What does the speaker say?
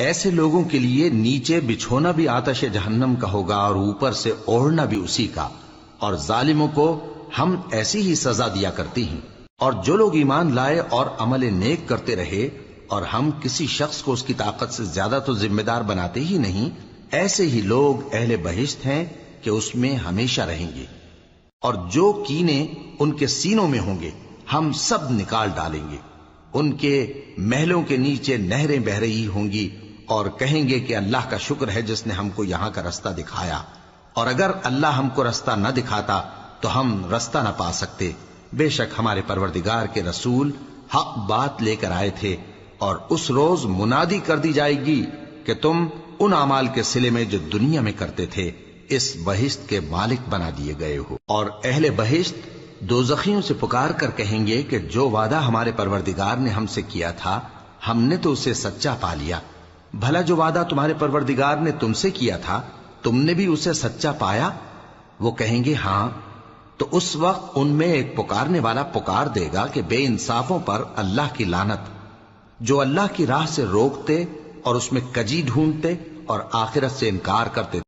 ایسے لوگوں کے لیے نیچے بچھونا بھی آتش جہنم کا ہوگا اور اوپر سے اوڑھنا بھی اسی کا، اور ظالموں کو ہم ایسی ہی سزا دیا کرتی ہیں۔ اور جو لوگ ایمان لائے اور عمل نیک کرتے رہے، اور ہم کسی شخص کو اس کی طاقت سے زیادہ تو ذمہ دار بناتے ہی نہیں، ایسے ہی لوگ اہل بہشت ہیں کہ اس میں ہمیشہ رہیں گے۔ اور جو کینے ان کے سینوں میں ہوں گے ہم سب نکال ڈالیں گے۔ ان کے محلوں کے نیچے نہریں بہ رہی ہوں گی، اور کہیں گے کہ اللہ کا شکر ہے جس نے ہم کو یہاں کا رستہ دکھایا، اور اگر اللہ ہم کو رستہ نہ دکھاتا تو ہم رستہ نہ پا سکتے۔ بے شک ہمارے پروردگار کے رسول حق بات لے کر آئے تھے، اور اس روز منادی کر دی جائے گی کہ تم ان اعمال کے صلے میں جو دنیا میں کرتے تھے اس بہشت کے مالک بنا دیے گئے ہو۔ اور اہل بہشت دوزخیوں سے پکار کر کہیں گے کہ جو وعدہ ہمارے پروردگار نے ہم سے کیا تھا ہم نے تو اسے سچا پا لیا۔ بھلا جو وعدہ تمہارے پروردگار نے تم سے کیا تھا تم نے بھی اسے سچا پایا؟ وہ کہیں گے ہاں۔ تو اس وقت ان میں ایک پکارنے والا پکار دے گا کہ بے انصافوں پر اللہ کی لعنت، جو اللہ کی راہ سے روکتے اور اس میں کجی ڈھونڈتے اور آخرت سے انکار کرتے